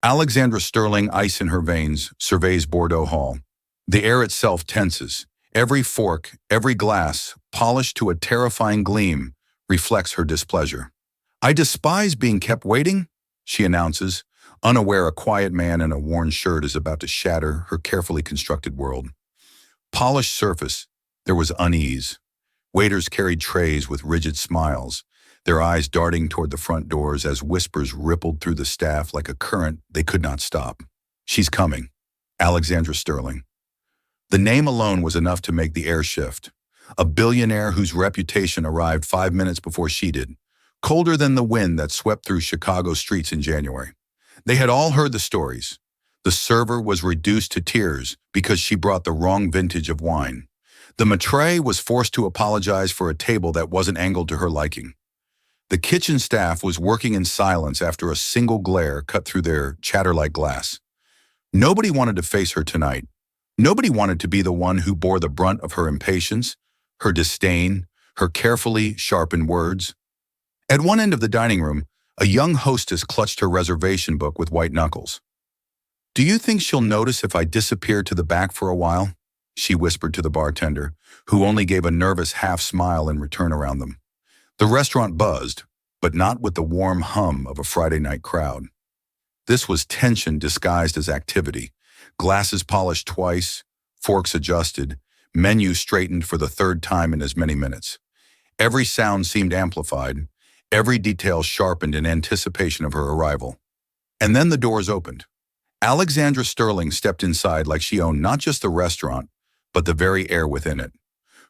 Alexandra Sterling, ice in her veins, surveys Bordeaux Hall. The air itself tenses. Every fork, every glass, polished to a terrifying gleam, reflects her displeasure. "I despise being kept waiting," she announces, unaware a quiet man in a worn shirt is about to shatter her carefully constructed world. Polished surface, there was unease. Waiters carried trays with rigid smiles, their eyes darting toward the front doors as whispers rippled through the staff like a current they could not stop. "She's coming." Alexandra Sterling. The name alone was enough to make the air shift. A billionaire whose reputation arrived 5 minutes before she did, colder than the wind that swept through Chicago streets in January. They had all heard the stories. The server was reduced to tears because she brought the wrong vintage of wine. The maître was forced to apologize for a table that wasn't angled to her liking. The kitchen staff was working in silence after a single glare cut through their chatter-like glass. Nobody wanted to face her tonight. Nobody wanted to be the one who bore the brunt of her impatience, her disdain, her carefully sharpened words. At one end of the dining room, a young hostess clutched her reservation book with white knuckles. "Do you think she'll notice if I disappear to the back for a while?" she whispered to the bartender, who only gave a nervous half-smile in return around them. The restaurant buzzed, but not with the warm hum of a Friday night crowd. This was tension disguised as activity. Glasses polished twice, forks adjusted, menu straightened for the third time in as many minutes. Every sound seemed amplified, every detail sharpened in anticipation of her arrival. And then the doors opened. Alexandra Sterling stepped inside like she owned not just the restaurant, but the very air within it.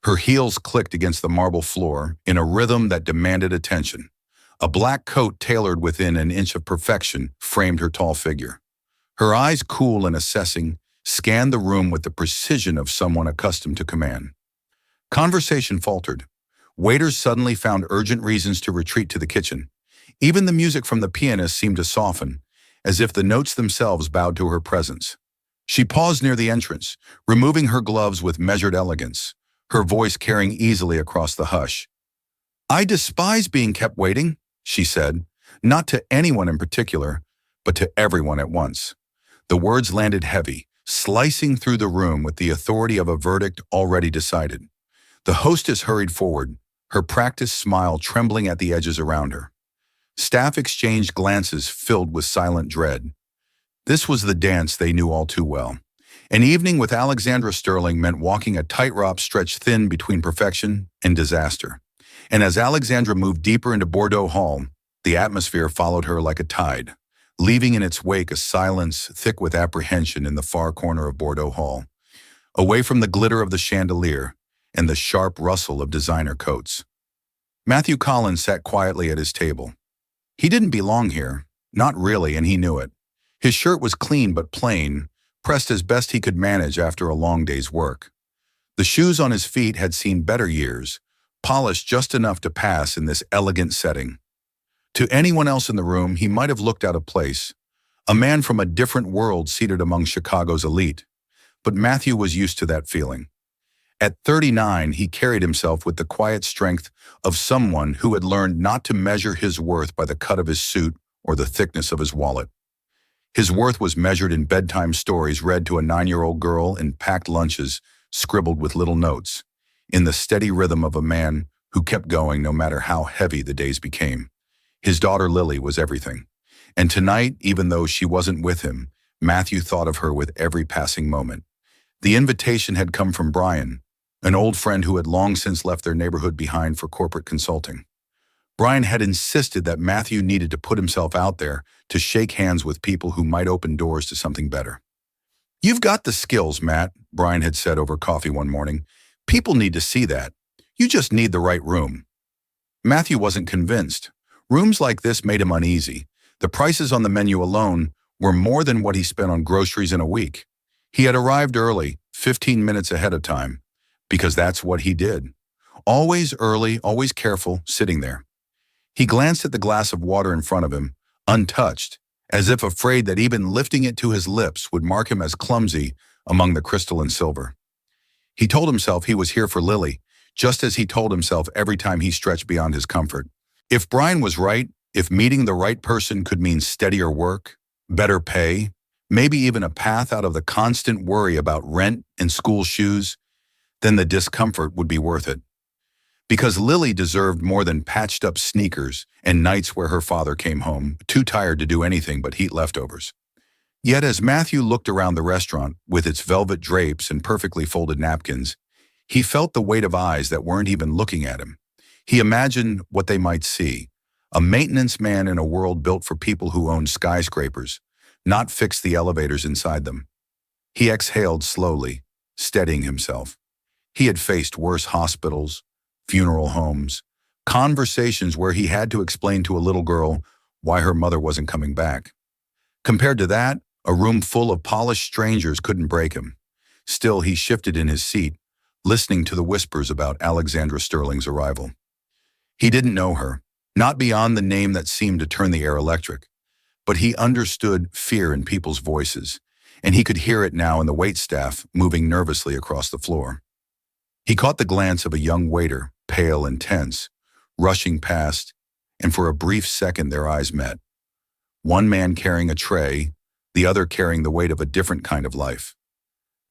Her heels clicked against the marble floor in a rhythm that demanded attention. A black coat tailored within an inch of perfection framed her tall figure. Her eyes, cool and assessing, scanned the room with the precision of someone accustomed to command. Conversation faltered. Waiters suddenly found urgent reasons to retreat to the kitchen. Even the music from the pianist seemed to soften, as if the notes themselves bowed to her presence. She paused near the entrance, removing her gloves with measured elegance, her voice carrying easily across the hush. "I despise being kept waiting," she said, not to anyone in particular, but to everyone at once. The words landed heavy, slicing through the room with the authority of a verdict already decided. The hostess hurried forward, her practiced smile trembling at the edges around her. Staff exchanged glances filled with silent dread. This was the dance they knew all too well. An evening with Alexandra Sterling meant walking a tightrope stretched thin between perfection and disaster. And as Alexandra moved deeper into Bordeaux Hall, the atmosphere followed her like a tide, leaving in its wake a silence thick with apprehension in the far corner of Bordeaux Hall, away from the glitter of the chandelier and the sharp rustle of designer coats. Matthew Collins sat quietly at his table. He didn't belong here, not really, and he knew it. His shirt was clean but plain, pressed as best he could manage after a long day's work. The shoes on his feet had seen better years, polished just enough to pass in this elegant setting. To anyone else in the room, he might have looked out of place, a man from a different world seated among Chicago's elite. But Matthew was used to that feeling. At 39, he carried himself with the quiet strength of someone who had learned not to measure his worth by the cut of his suit or the thickness of his wallet. His worth was measured in bedtime stories read to a 9-year-old girl and packed lunches scribbled with little notes, in the steady rhythm of a man who kept going no matter how heavy the days became. His daughter Lily was everything. And tonight, even though she wasn't with him, Matthew thought of her with every passing moment. The invitation had come from Brian, an old friend who had long since left their neighborhood behind for corporate consulting. Brian had insisted that Matthew needed to put himself out there to shake hands with people who might open doors to something better. "You've got the skills, Matt," Brian had said over coffee one morning. "People need to see that. You just need the right room." Matthew wasn't convinced. Rooms like this made him uneasy. The prices on the menu alone were more than what he spent on groceries in a week. He had arrived early, 15 minutes ahead of time, because that's what he did. Always early, always careful, sitting there. He glanced at the glass of water in front of him, untouched, as if afraid that even lifting it to his lips would mark him as clumsy among the crystal and silver. He told himself he was here for Lily, just as he told himself every time he stretched beyond his comfort. If Brian was right, if meeting the right person could mean steadier work, better pay, maybe even a path out of the constant worry about rent and school shoes, then the discomfort would be worth it. Because Lily deserved more than patched-up sneakers and nights where her father came home, too tired to do anything but heat leftovers. Yet as Matthew looked around the restaurant with its velvet drapes and perfectly folded napkins, he felt the weight of eyes that weren't even looking at him. He imagined what they might see: a maintenance man in a world built for people who own skyscrapers, not fix the elevators inside them. He exhaled slowly, steadying himself. He had faced worse hospitals, funeral homes, conversations where he had to explain to a little girl why her mother wasn't coming back. Compared to that, a room full of polished strangers couldn't break him. Still, he shifted in his seat, listening to the whispers about Alexandra Sterling's arrival. He didn't know her, not beyond the name that seemed to turn the air electric, but he understood fear in people's voices, and he could hear it now in the waitstaff moving nervously across the floor. He caught the glance of a young waiter, pale and tense, rushing past, and for a brief second their eyes met. One man carrying a tray, the other carrying the weight of a different kind of life.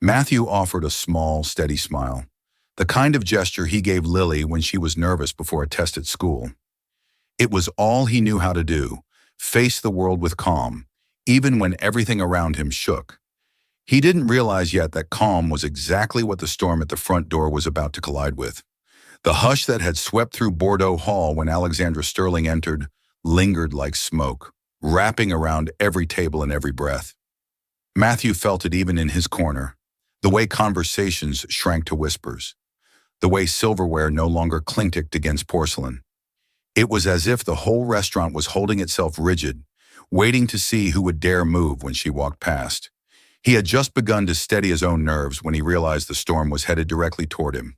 Matthew offered a small, steady smile, the kind of gesture he gave Lily when she was nervous before a test at school. It was all he knew how to do: face the world with calm, even when everything around him shook. He didn't realize yet that calm was exactly what the storm at the front door was about to collide with. The hush that had swept through Bordeaux Hall when Alexandra Sterling entered lingered like smoke, wrapping around every table and every breath. Matthew felt it even in his corner, the way conversations shrank to whispers, the way silverware no longer clinked against porcelain. It was as if the whole restaurant was holding itself rigid, waiting to see who would dare move when she walked past. He had just begun to steady his own nerves when he realized the storm was headed directly toward him.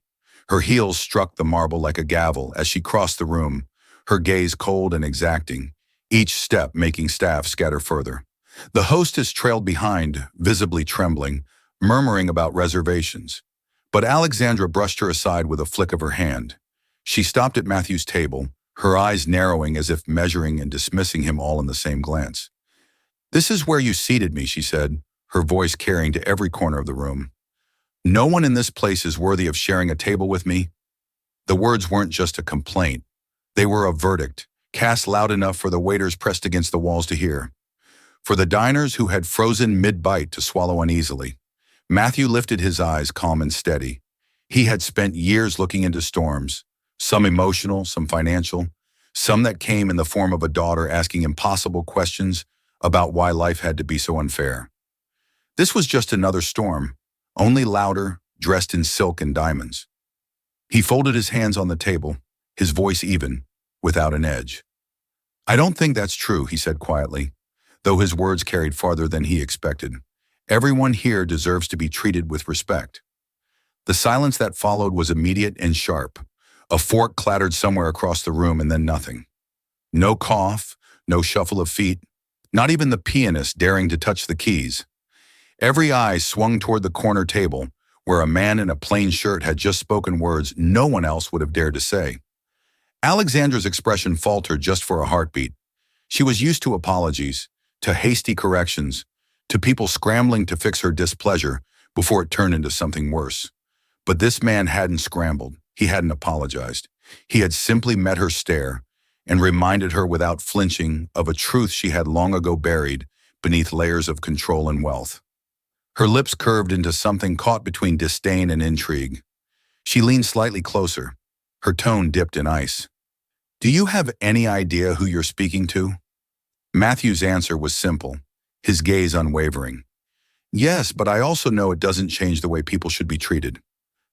Her heels struck the marble like a gavel as she crossed the room, her gaze cold and exacting, each step making staff scatter further. The hostess trailed behind, visibly trembling, murmuring about reservations. But Alexandra brushed her aside with a flick of her hand. She stopped at Matthew's table, her eyes narrowing as if measuring and dismissing him all in the same glance. "This is where you seated me," she said, her voice carrying to every corner of the room. "No one in this place is worthy of sharing a table with me." The words weren't just a complaint. They were a verdict, cast loud enough for the waiters pressed against the walls to hear. For the diners who had frozen mid-bite to swallow uneasily, Matthew lifted his eyes, calm and steady. He had spent years looking into storms, some emotional, some financial, some that came in the form of a daughter asking impossible questions about why life had to be so unfair. This was just another storm, only louder, dressed in silk and diamonds. He folded his hands on the table, his voice even, without an edge. "I don't think that's true," he said quietly, though his words carried farther than he expected. "Everyone here deserves to be treated with respect." The silence that followed was immediate and sharp. A fork clattered somewhere across the room and then nothing. No cough, no shuffle of feet, not even the pianist daring to touch the keys. Every eye swung toward the corner table, where a man in a plain shirt had just spoken words no one else would have dared to say. Alexandra's expression faltered just for a heartbeat. She was used to apologies, to hasty corrections, to people scrambling to fix her displeasure before it turned into something worse. But this man hadn't scrambled. He hadn't apologized. He had simply met her stare and reminded her without flinching of a truth she had long ago buried beneath layers of control and wealth. Her lips curved into something caught between disdain and intrigue. She leaned slightly closer, her tone dipped in ice. "Do you have any idea who you're speaking to?" Matthew's answer was simple, his gaze unwavering. "Yes, but I also know it doesn't change the way people should be treated."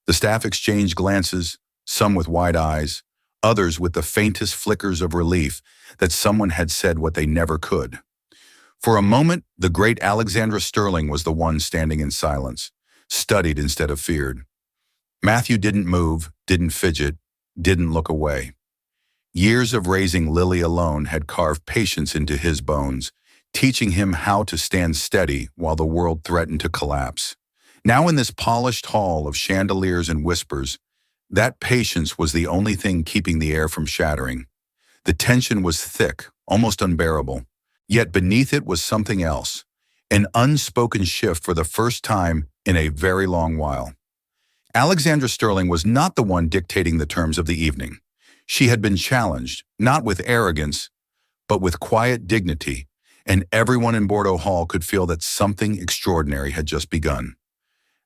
The staff exchanged glances, some with wide eyes, others with the faintest flickers of relief that someone had said what they never could. For a moment, the great Alexandra Sterling was the one standing in silence, studied instead of feared. Matthew didn't move, didn't fidget, didn't look away. Years of raising Lily alone had carved patience into his bones, teaching him how to stand steady while the world threatened to collapse. Now in this polished hall of chandeliers and whispers, that patience was the only thing keeping the air from shattering. The tension was thick, almost unbearable. Yet beneath it was something else, an unspoken shift for the first time in a very long while. Alexandra Sterling was not the one dictating the terms of the evening. She had been challenged, not with arrogance, but with quiet dignity, and everyone in Bordeaux Hall could feel that something extraordinary had just begun.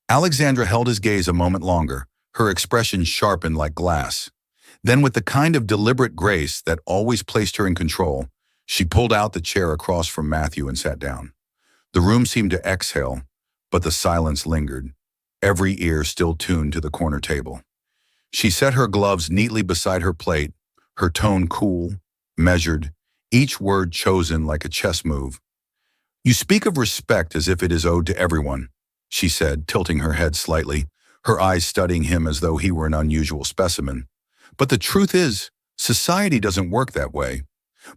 Alexandra held his gaze a moment longer, her expression sharpened like glass. Then, with the kind of deliberate grace that always placed her in control, she pulled out the chair across from Matthew and sat down. The room seemed to exhale, but the silence lingered, every ear still tuned to the corner table. She set her gloves neatly beside her plate, her tone cool, measured, each word chosen like a chess move. "You speak of respect as if it is owed to everyone," she said, tilting her head slightly, her eyes studying him as though he were an unusual specimen. "But the truth is, society doesn't work that way.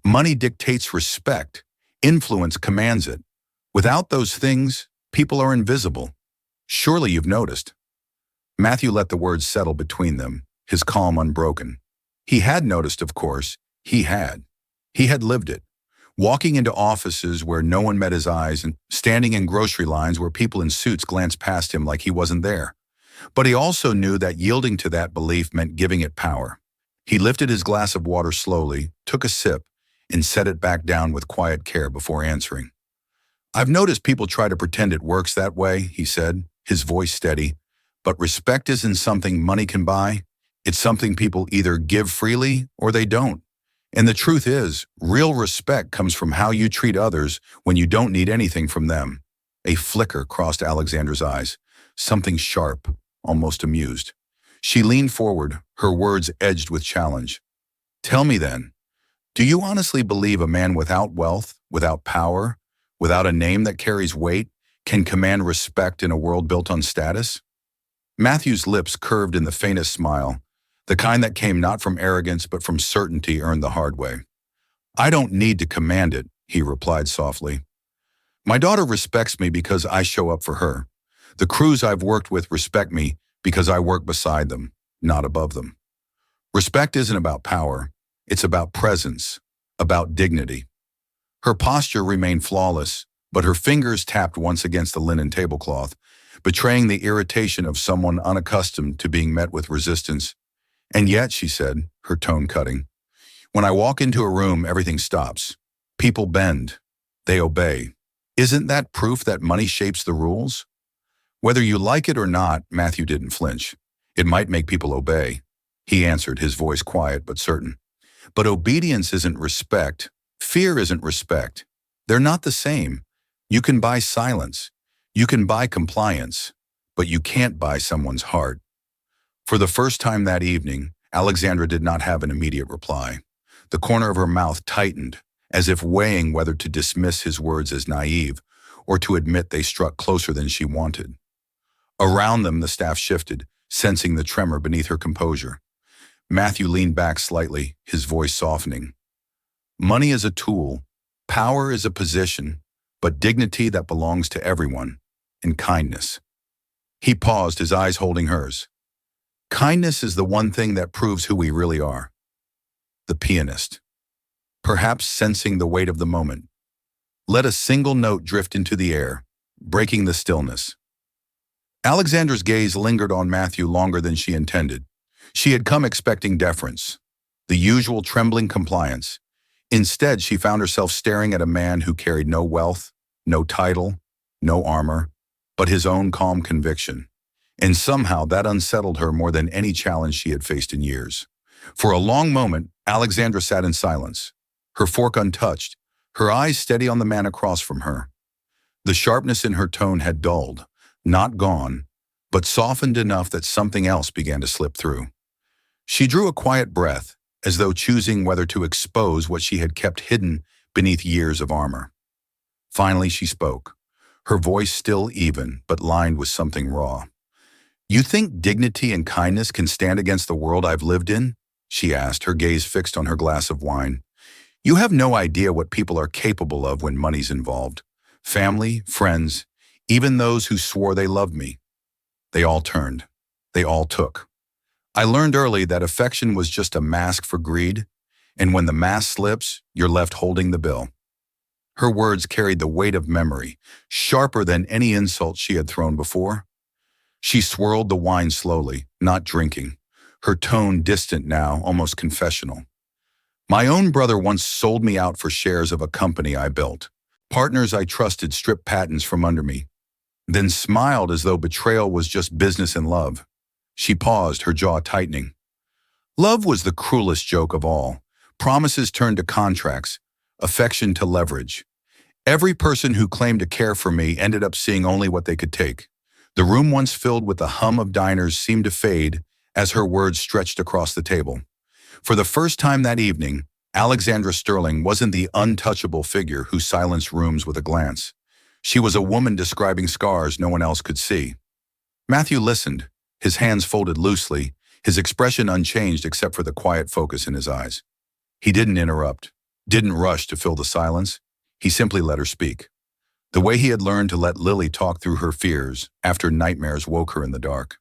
Money dictates respect. Influence commands it. Without those things, people are invisible. Surely you've noticed." Matthew let the words settle between them, his calm unbroken. He had noticed, of course. He had. He had lived it. Walking into offices where no one met his eyes and standing in grocery lines where people in suits glanced past him like he wasn't there. But he also knew that yielding to that belief meant giving it power. He lifted his glass of water slowly, took a sip, and set it back down with quiet care before answering. "I've noticed people try to pretend it works that way," he said, his voice steady. "But respect isn't something money can buy. It's something people either give freely or they don't. And the truth is, real respect comes from how you treat others when you don't need anything from them." A flicker crossed Alexandra's eyes, something sharp, almost amused. She leaned forward, her words edged with challenge. "Tell me then, do you honestly believe a man without wealth, without power, without a name that carries weight, can command respect in a world built on status?" Matthew's lips curved in the faintest smile, the kind that came not from arrogance but from certainty earned the hard way. "I don't need to command it," he replied softly. "My daughter respects me because I show up for her. The crews I've worked with respect me because I work beside them, not above them. Respect isn't about power. It's about presence, about dignity." Her posture remained flawless, but her fingers tapped once against the linen tablecloth, betraying the irritation of someone unaccustomed to being met with resistance. "And yet," she said, her tone cutting, "when I walk into a room, everything stops. People bend. They obey. Isn't that proof that money shapes the rules?" "Whether you like it or not," Matthew didn't flinch. "It might make people obey," he answered, his voice quiet but certain. "But obedience isn't respect. Fear isn't respect. They're not the same. You can buy silence. You can buy compliance. But you can't buy someone's heart." For the first time that evening, Alexandra did not have an immediate reply. The corner of her mouth tightened, as if weighing whether to dismiss his words as naive or to admit they struck closer than she wanted. Around them, the staff shifted, sensing the tremor beneath her composure. Matthew leaned back slightly, his voice softening. "Money is a tool, power is a position, but dignity that belongs to everyone, and kindness." He paused, his eyes holding hers. "Kindness is the one thing that proves who we really are." The pianist, perhaps sensing the weight of the moment, let a single note drift into the air, breaking the stillness. Alexandra's gaze lingered on Matthew longer than she intended. She had come expecting deference, the usual trembling compliance. Instead, she found herself staring at a man who carried no wealth, no title, no armor, but his own calm conviction. And somehow that unsettled her more than any challenge she had faced in years. For a long moment, Alexandra sat in silence, her fork untouched, her eyes steady on the man across from her. The sharpness in her tone had dulled, not gone, but softened enough that something else began to slip through. She drew a quiet breath, as though choosing whether to expose what she had kept hidden beneath years of armor. Finally, she spoke, her voice still even, but lined with something raw. "You think dignity and kindness can stand against the world I've lived in?" she asked, her gaze fixed on her glass of wine. "You have no idea what people are capable of when money's involved. Family, friends, even those who swore they loved me. They all turned. They all took. I learned early that affection was just a mask for greed, and when the mask slips, you're left holding the bill." Her words carried the weight of memory, sharper than any insult she had thrown before. She swirled the wine slowly, not drinking, her tone distant now, almost confessional. My own brother once sold me out for shares of a company I built. Partners I trusted stripped patents from under me, then smiled as though betrayal was just business and love. She paused, her jaw tightening. Love was the cruelest joke of all. Promises turned to contracts, affection to leverage. Every person who claimed to care for me ended up seeing only what they could take. The room once filled with the hum of diners seemed to fade as her words stretched across the table. For the first time that evening, Alexandra Sterling wasn't the untouchable figure who silenced rooms with a glance. She was a woman describing scars no one else could see. Matthew listened, his hands folded loosely, his expression unchanged except for the quiet focus in his eyes. He didn't interrupt, didn't rush to fill the silence. He simply let her speak. The way he had learned to let Lily talk through her fears after nightmares woke her in the dark.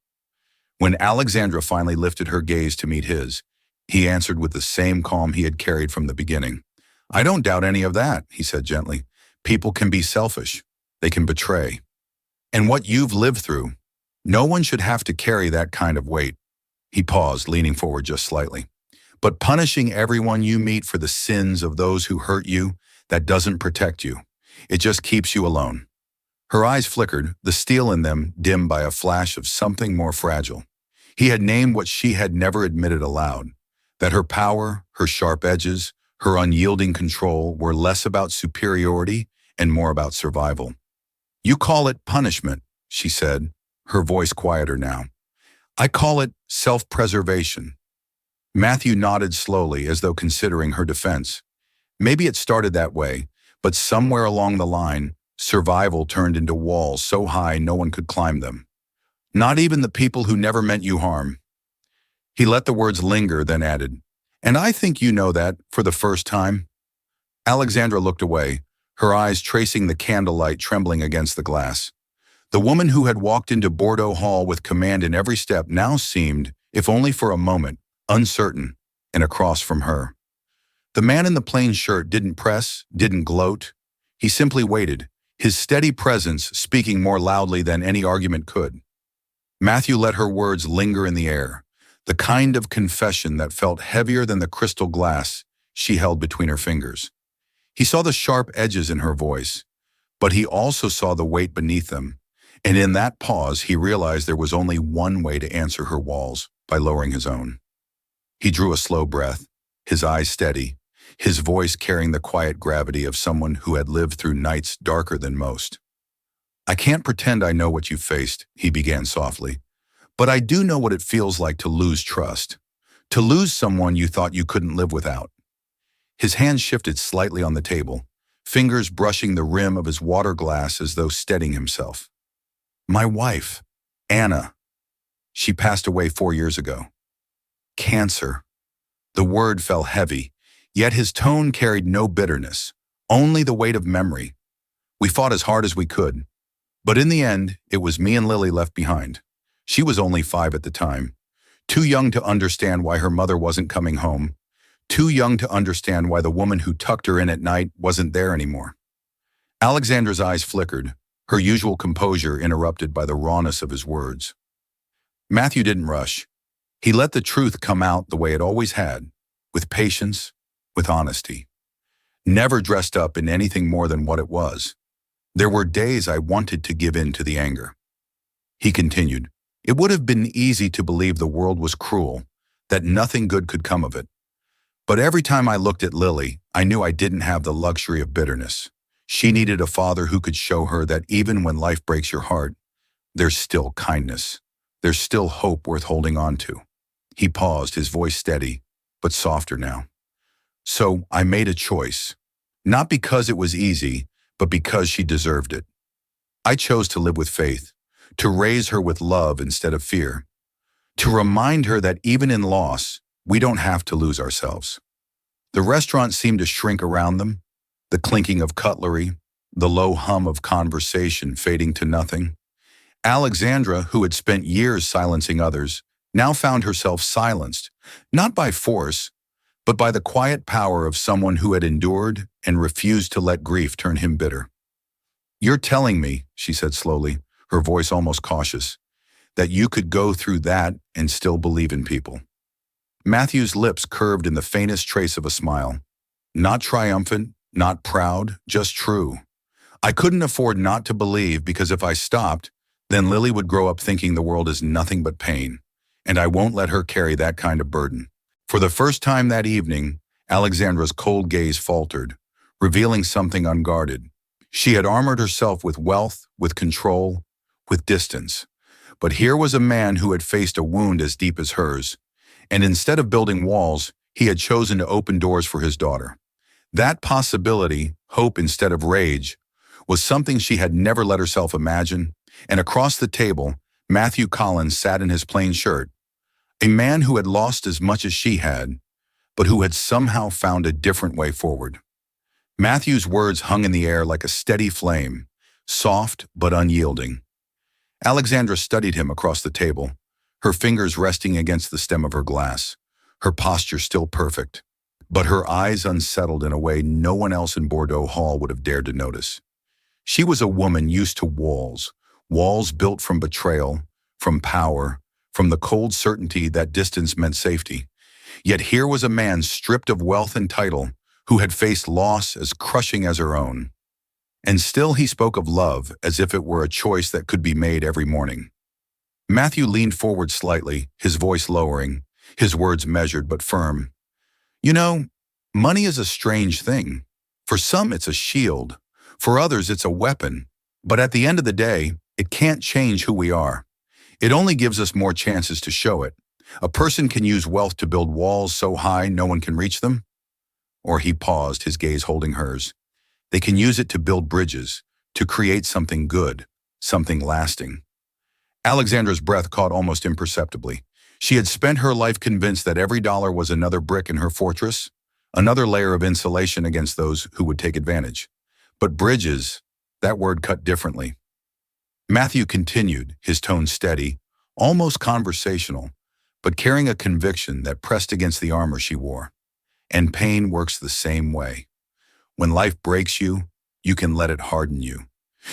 When Alexandra finally lifted her gaze to meet his, he answered with the same calm he had carried from the beginning. I don't doubt any of that, he said gently. People can be selfish. They can betray. And what you've lived through, no one should have to carry that kind of weight. He paused, leaning forward just slightly. But punishing everyone you meet for the sins of those who hurt you, that doesn't protect you. It just keeps you alone. Her eyes flickered, the steel in them dimmed by a flash of something more fragile. He had named what she had never admitted aloud, that her power, her sharp edges, her unyielding control were less about superiority and more about survival. You call it punishment, she said, her voice quieter now. I call it self-preservation. Matthew nodded slowly as though considering her defense. Maybe it started that way, but somewhere along the line, survival turned into walls so high no one could climb them. Not even the people who never meant you harm. He let the words linger, then added, and I think you know that for the first time. Alexandra looked away, her eyes tracing the candlelight trembling against the glass. The woman who had walked into Bordeaux Hall with command in every step now seemed, if only for a moment, uncertain and across from her. The man in the plain shirt didn't press, didn't gloat. He simply waited, his steady presence speaking more loudly than any argument could. Matthew let her words linger in the air, the kind of confession that felt heavier than the crystal glass she held between her fingers. He saw the sharp edges in her voice, but he also saw the weight beneath them, and in that pause he realized there was only one way to answer her walls, by lowering his own. He drew a slow breath, his eyes steady, his voice carrying the quiet gravity of someone who had lived through nights darker than most. I can't pretend I know what you faced, he began softly, but I do know what it feels like to lose trust, to lose someone you thought you couldn't live without. His hands shifted slightly on the table, fingers brushing the rim of his water glass as though steadying himself. My wife, Anna. She passed away 4 years ago. Cancer. The word fell heavy, yet his tone carried no bitterness, only the weight of memory. We fought as hard as we could, but in the end, it was me and Lily left behind. She was only 5 at the time, too young to understand why her mother wasn't coming home, too young to understand why the woman who tucked her in at night wasn't there anymore. Alexandra's eyes flickered, her usual composure interrupted by the rawness of his words. Matthew didn't rush. He let the truth come out the way it always had, with patience, with honesty. Never dressed up in anything more than what it was. There were days I wanted to give in to the anger. He continued, it would have been easy to believe the world was cruel, that nothing good could come of it. But every time I looked at Lily, I knew I didn't have the luxury of bitterness. She needed a father who could show her that even when life breaks your heart, there's still kindness. There's still hope worth holding on to. He paused, his voice steady, but softer now. So I made a choice, not because it was easy, but because she deserved it. I chose to live with faith, to raise her with love instead of fear, to remind her that even in loss, we don't have to lose ourselves. The restaurant seemed to shrink around them, the clinking of cutlery, the low hum of conversation fading to nothing. Alexandra, who had spent years silencing others, now found herself silenced, not by force, but by the quiet power of someone who had endured and refused to let grief turn him bitter. "You're telling me," she said slowly, her voice almost cautious, "that you could go through that and still believe in people." Matthew's lips curved in the faintest trace of a smile. Not triumphant, not proud, just true. "I couldn't afford not to believe because if I stopped, then Lily would grow up thinking the world is nothing but pain, and I won't let her carry that kind of burden." For the first time that evening, Alexandra's cold gaze faltered, revealing something unguarded. She had armored herself with wealth, with control, with distance. But here was a man who had faced a wound as deep as hers, and instead of building walls, he had chosen to open doors for his daughter. That possibility, hope instead of rage, was something she had never let herself imagine, and across the table, Matthew Collins sat in his plain shirt, a man who had lost as much as she had, but who had somehow found a different way forward. Matthew's words hung in the air like a steady flame, soft but unyielding. Alexandra studied him across the table, her fingers resting against the stem of her glass, her posture still perfect, but her eyes unsettled in a way no one else in Bordeaux Hall would have dared to notice. She was a woman used to walls, walls built from betrayal, from power, from the cold certainty that distance meant safety. Yet here was a man stripped of wealth and title, who had faced loss as crushing as her own. And still he spoke of love as if it were a choice that could be made every morning. Matthew leaned forward slightly, his voice lowering, his words measured but firm. "You know, money is a strange thing. For some it's a shield, for others it's a weapon, but at the end of the day, it can't change who we are. It only gives us more chances to show it. A person can use wealth to build walls so high no one can reach them." Or he paused, his gaze holding hers. "They can use it to build bridges, to create something good, something lasting." Alexandra's breath caught almost imperceptibly. She had spent her life convinced that every dollar was another brick in her fortress, another layer of insulation against those who would take advantage. But bridges, that word cut differently. Matthew continued, his tone steady, almost conversational, but carrying a conviction that pressed against the armor she wore. And pain works the same way. When life breaks you, you can let it harden you.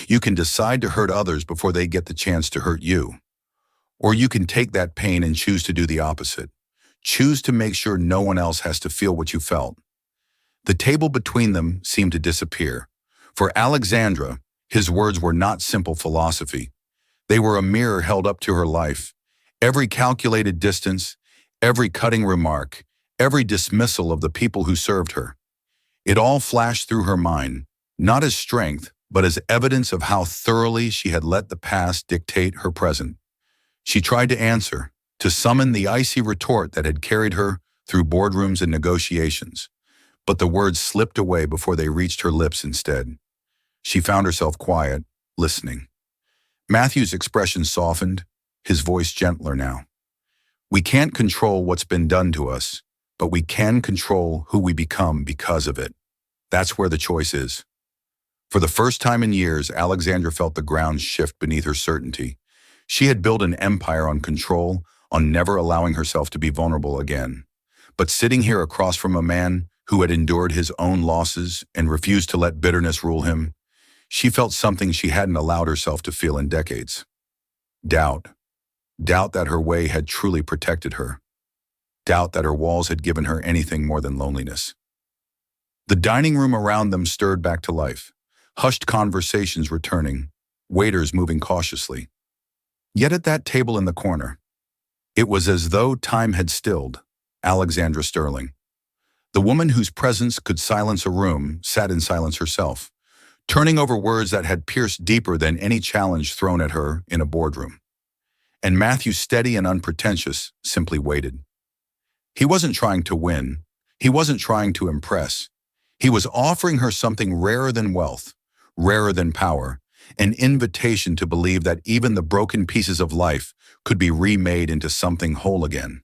You can decide to hurt others before they get the chance to hurt you. Or you can take that pain and choose to do the opposite. Choose to make sure no one else has to feel what you felt. The table between them seemed to disappear. For Alexandra, his words were not simple philosophy. They were a mirror held up to her life. Every calculated distance, every cutting remark, every dismissal of the people who served her. It all flashed through her mind, not as strength, but as evidence of how thoroughly she had let the past dictate her present. She tried to answer, to summon the icy retort that had carried her through boardrooms and negotiations, but the words slipped away before they reached her lips instead. She found herself quiet, listening. Matthew's expression softened, his voice gentler now. "We can't control what's been done to us, but we can control who we become because of it. That's where the choice is." For the first time in years, Alexandra felt the ground shift beneath her certainty. She had built an empire on control, on never allowing herself to be vulnerable again. But sitting here across from a man who had endured his own losses and refused to let bitterness rule him, she felt something she hadn't allowed herself to feel in decades. Doubt. Doubt that her way had truly protected her. Doubt that her walls had given her anything more than loneliness. The dining room around them stirred back to life, hushed conversations returning, waiters moving cautiously. Yet at that table in the corner, it was as though time had stilled. Alexandra Sterling, the woman whose presence could silence a room, sat in silence herself, turning over words that had pierced deeper than any challenge thrown at her in a boardroom. And Matthew, steady and unpretentious, simply waited. He wasn't trying to win. He wasn't trying to impress. He was offering her something rarer than wealth, rarer than power, an invitation to believe that even the broken pieces of life could be remade into something whole again.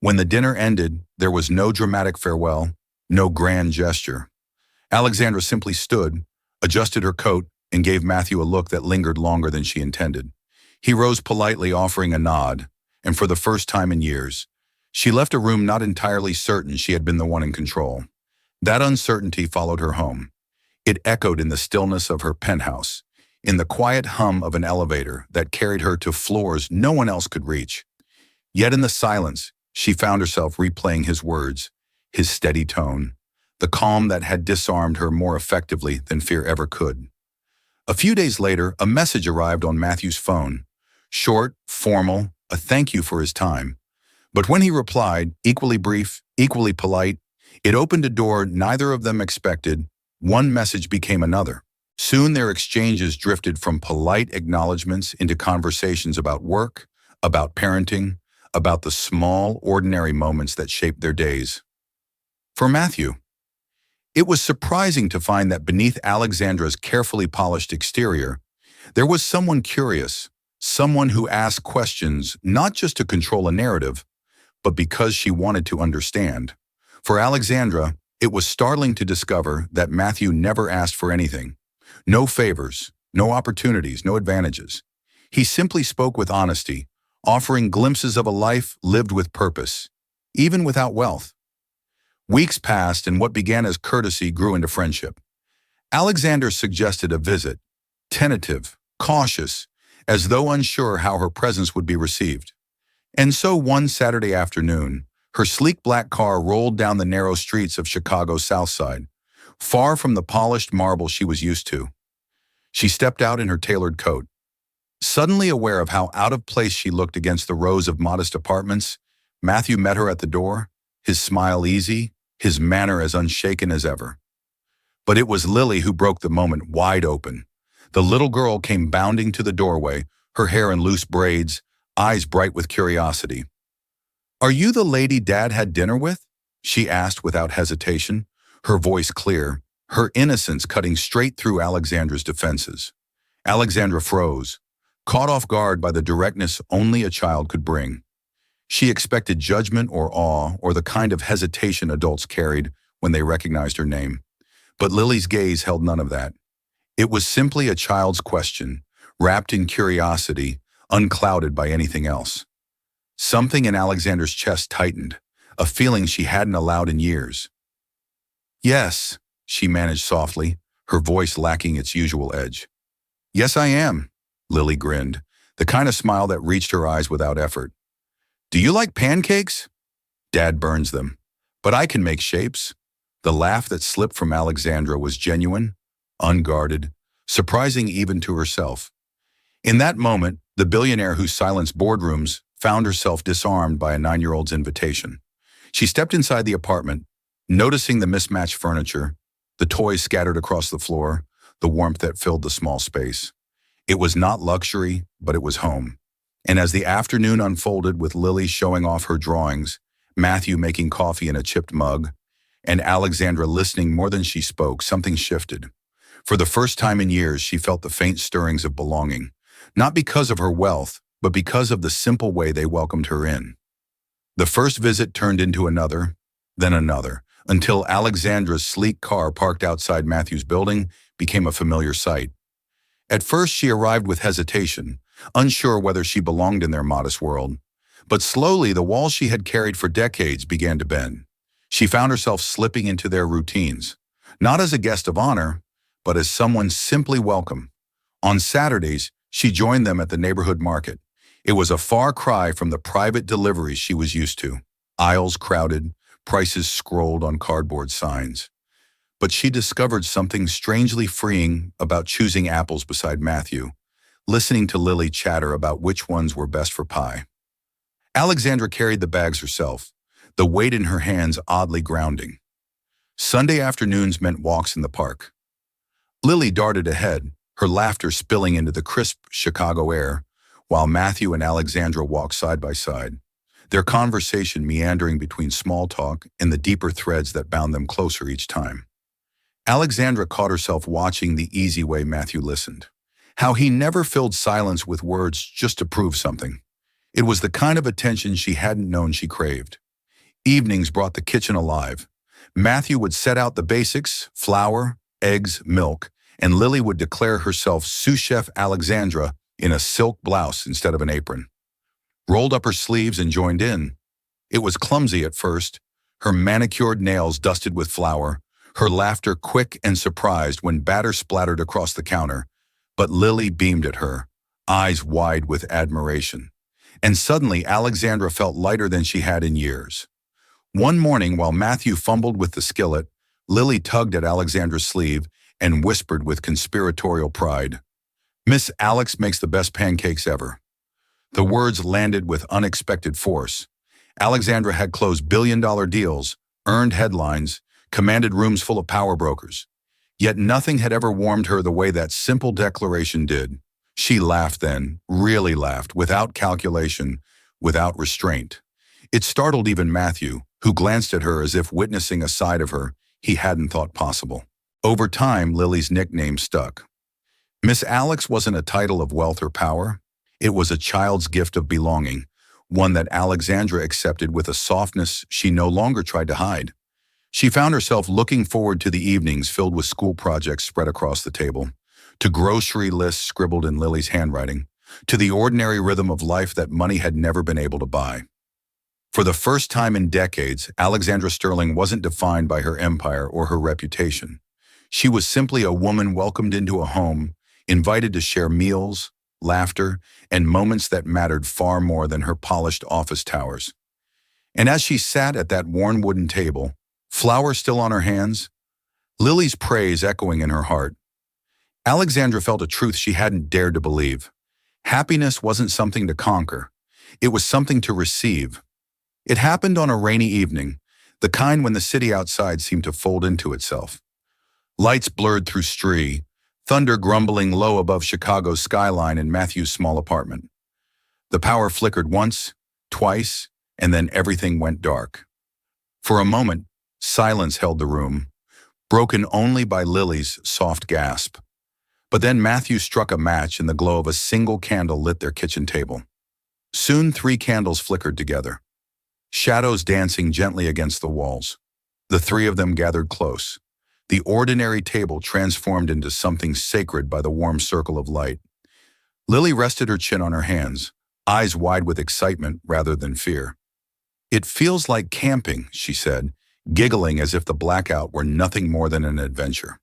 When the dinner ended, there was no dramatic farewell, no grand gesture. Alexandra simply stood, adjusted her coat, and gave Matthew a look that lingered longer than she intended. He rose politely, offering a nod, and for the first time in years, She left a room not entirely certain she had been the one in control. That uncertainty followed her home. It echoed in the stillness of her penthouse, in the quiet hum of an elevator that carried her to floors no one else could reach. Yet in the silence, she found herself replaying his words, his steady tone, the calm that had disarmed her more effectively than fear ever could. A few days later, a message arrived on Matthew's phone. Short, formal, a thank you for his time. But when he replied, equally brief, equally polite, it opened a door neither of them expected. One message became another. Soon their exchanges drifted from polite acknowledgments into conversations about work, about parenting, about the small, ordinary moments that shaped their days. For Matthew, it was surprising to find that beneath Alexandra's carefully polished exterior, there was someone curious, someone who asked questions not just to control a narrative, but because she wanted to understand. For Alexandra, it was startling to discover that Matthew never asked for anything. No favors, no opportunities, no advantages. He simply spoke with honesty, offering glimpses of a life lived with purpose, even without wealth. Weeks passed and what began as courtesy grew into friendship. Alexander suggested a visit, tentative, cautious, as though unsure how her presence would be received. And so one Saturday afternoon, her sleek black car rolled down the narrow streets of Chicago's South Side, far from the polished marble she was used to. She stepped out in her tailored coat. Suddenly aware of how out of place she looked against the rows of modest apartments, Matthew met her at the door, his smile easy, his manner as unshaken as ever. But it was Lily who broke the moment wide open. The little girl came bounding to the doorway, her hair in loose braids, eyes bright with curiosity. "Are you the lady Dad had dinner with?" she asked without hesitation, her voice clear, her innocence cutting straight through Alexandra's defenses. Alexandra froze, caught off guard by the directness only a child could bring. She expected judgment or awe or the kind of hesitation adults carried when they recognized her name. But Lily's gaze held none of that. It was simply a child's question, wrapped in curiosity, unclouded by anything else. Something in Alexandra's chest tightened, a feeling she hadn't allowed in years. "Yes," she managed softly, her voice lacking its usual edge. "Yes, I am," Lily grinned, the kind of smile that reached her eyes without effort. "Do you like pancakes?" "Dad burns them, but I can make shapes." The laugh that slipped from Alexandra was genuine, unguarded, surprising even to herself. In that moment, the billionaire who silenced boardrooms found herself disarmed by a 9-year-old's invitation. She stepped inside the apartment, noticing the mismatched furniture, the toys scattered across the floor, the warmth that filled the small space. It was not luxury, but it was home. And as the afternoon unfolded with Lily showing off her drawings, Matthew making coffee in a chipped mug, and Alexandra listening more than she spoke, something shifted. For the first time in years, she felt the faint stirrings of belonging, not because of her wealth, but because of the simple way they welcomed her in. The first visit turned into another, then another, until Alexandra's sleek car parked outside Matthew's building became a familiar sight. At first, she arrived with hesitation, unsure whether she belonged in their modest world. But slowly, the walls she had carried for decades began to bend. She found herself slipping into their routines, not as a guest of honor, but as someone simply welcome. On Saturdays, she joined them at the neighborhood market. It was a far cry from the private deliveries she was used to. Aisles crowded, prices scrolled on cardboard signs. But she discovered something strangely freeing about choosing apples beside Matthew, listening to Lily chatter about which ones were best for pie. Alexandra carried the bags herself, the weight in her hands oddly grounding. Sunday afternoons meant walks in the park. Lily darted ahead, her laughter spilling into the crisp Chicago air, while Matthew and Alexandra walked side by side, their conversation meandering between small talk and the deeper threads that bound them closer each time. Alexandra caught herself watching the easy way Matthew listened, how he never filled silence with words just to prove something. It was the kind of attention she hadn't known she craved. Evenings brought the kitchen alive. Matthew would set out the basics, flour, eggs, milk, and Lily would declare herself sous chef Alexandra in a silk blouse instead of an apron. Rolled up her sleeves and joined in. It was clumsy at first, her manicured nails dusted with flour, her laughter quick and surprised when batter splattered across the counter. But Lily beamed at her, eyes wide with admiration. And suddenly Alexandra felt lighter than she had in years. One morning, while Matthew fumbled with the skillet, Lily tugged at Alexandra's sleeve and whispered with conspiratorial pride, "Miss Alex makes the best pancakes ever." The words landed with unexpected force. Alexandra had closed billion-dollar deals, earned headlines, commanded rooms full of power brokers. Yet nothing had ever warmed her the way that simple declaration did. She laughed then, really laughed, without calculation, without restraint. It startled even Matthew, who glanced at her as if witnessing a side of her he hadn't thought possible. Over time, Lily's nickname stuck. Miss Alex wasn't a title of wealth or power. It was a child's gift of belonging, one that Alexandra accepted with a softness she no longer tried to hide. She found herself looking forward to the evenings filled with school projects spread across the table, to grocery lists scribbled in Lily's handwriting, to the ordinary rhythm of life that money had never been able to buy. For the first time in decades, Alexandra Sterling wasn't defined by her empire or her reputation. She was simply a woman welcomed into a home, invited to share meals, laughter, and moments that mattered far more than her polished office towers. And as she sat at that worn wooden table, flour still on her hands, Lily's praise echoing in her heart, Alexandra felt a truth she hadn't dared to believe. Happiness wasn't something to conquer. It was something to receive. It happened on a rainy evening, the kind when the city outside seemed to fold into itself. Lights blurred through street, thunder grumbling low above Chicago's skyline in Matthew's small apartment. The power flickered once, twice, and then everything went dark. For a moment, silence held the room, broken only by Lily's soft gasp. But then Matthew struck a match and the glow of a single candle lit their kitchen table. Soon 3 candles flickered together, shadows dancing gently against the walls. The 3 of them gathered close. The ordinary table transformed into something sacred by the warm circle of light. Lily rested her chin on her hands, eyes wide with excitement rather than fear. "It feels like camping," she said, giggling as if the blackout were nothing more than an adventure.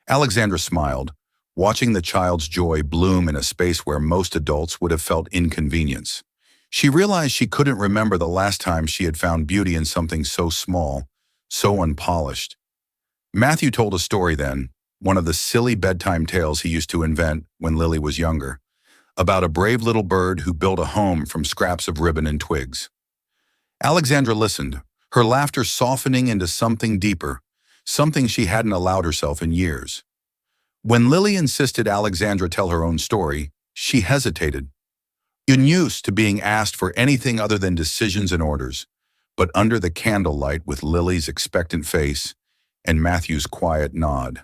Alexandra smiled, watching the child's joy bloom in a space where most adults would have felt inconvenience. She realized she couldn't remember the last time she had found beauty in something so small, so unpolished. Matthew told a story then, one of the silly bedtime tales he used to invent when Lily was younger, about a brave little bird who built a home from scraps of ribbon and twigs. Alexandra listened, her laughter softening into something deeper, something she hadn't allowed herself in years. When Lily insisted Alexandra tell her own story, she hesitated, unused to being asked for anything other than decisions and orders. But under the candlelight, with Lily's expectant face and Matthew's quiet nod,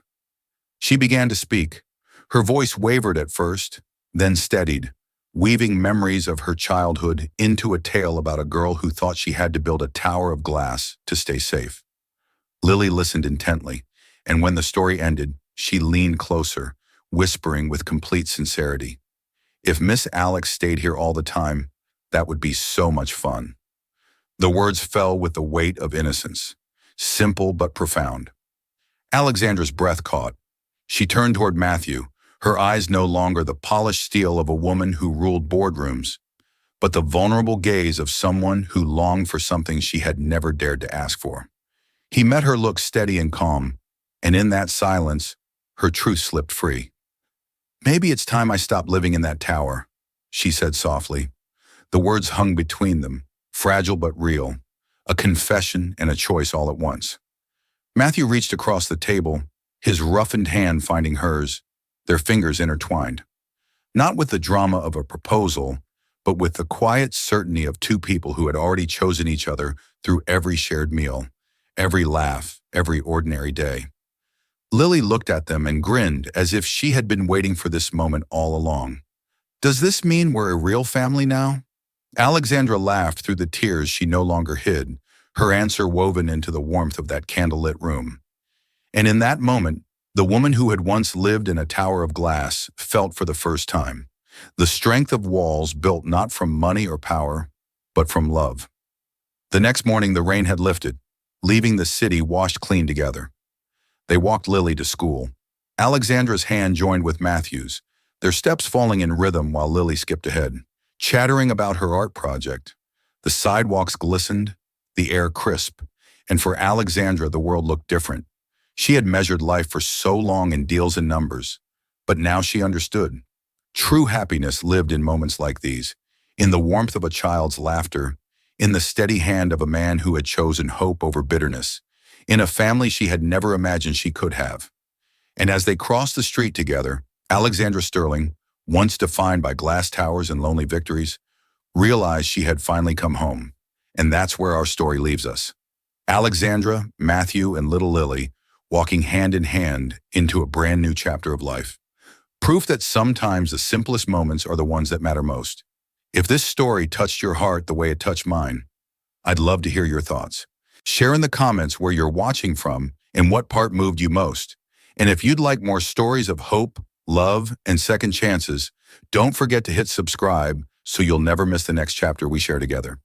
she began to speak. Her voice wavered at first, then steadied, weaving memories of her childhood into a tale about a girl who thought she had to build a tower of glass to stay safe. Lily listened intently, and when the story ended, she leaned closer, whispering with complete sincerity, "If Miss Alex stayed here all the time, that would be so much fun." The words fell with the weight of innocence, simple but profound. Alexandra's breath caught. She turned toward Matthew, her eyes no longer the polished steel of a woman who ruled boardrooms, but the vulnerable gaze of someone who longed for something she had never dared to ask for. He met her look steady and calm, and in that silence, her truth slipped free. "Maybe it's time I stopped living in that tower," she said softly. The words hung between them, fragile but real, a confession and a choice all at once. Matthew reached across the table, his roughened hand finding hers, their fingers intertwined. Not with the drama of a proposal, but with the quiet certainty of 2 people who had already chosen each other through every shared meal, every laugh, every ordinary day. Lily looked at them and grinned as if she had been waiting for this moment all along. "Does this mean we're a real family now?" Alexandra laughed through the tears she no longer hid, her answer woven into the warmth of that candlelit room. And in that moment, the woman who had once lived in a tower of glass felt for the first time the strength of walls built not from money or power, but from love. The next morning, the rain had lifted, leaving the city washed clean together. They walked Lily to school. Alexandra's hand joined with Matthew's, their steps falling in rhythm while Lily skipped ahead, chattering about her art project. The sidewalks glistened, the air crisp, and for Alexandra the world looked different. She had measured life for so long in deals and numbers, but now she understood. True happiness lived in moments like these, in the warmth of a child's laughter, in the steady hand of a man who had chosen hope over bitterness, in a family she had never imagined she could have. And as they crossed the street together, Alexandra Sterling, once defined by glass towers and lonely victories, realized she had finally come home. And that's where our story leaves us. Alexandra, Matthew, and little Lily walking hand in hand into a brand new chapter of life. Proof that sometimes the simplest moments are the ones that matter most. If this story touched your heart the way it touched mine, I'd love to hear your thoughts. Share in the comments where you're watching from and what part moved you most. And if you'd like more stories of hope, love, and second chances, don't forget to hit subscribe so you'll never miss the next chapter we share together.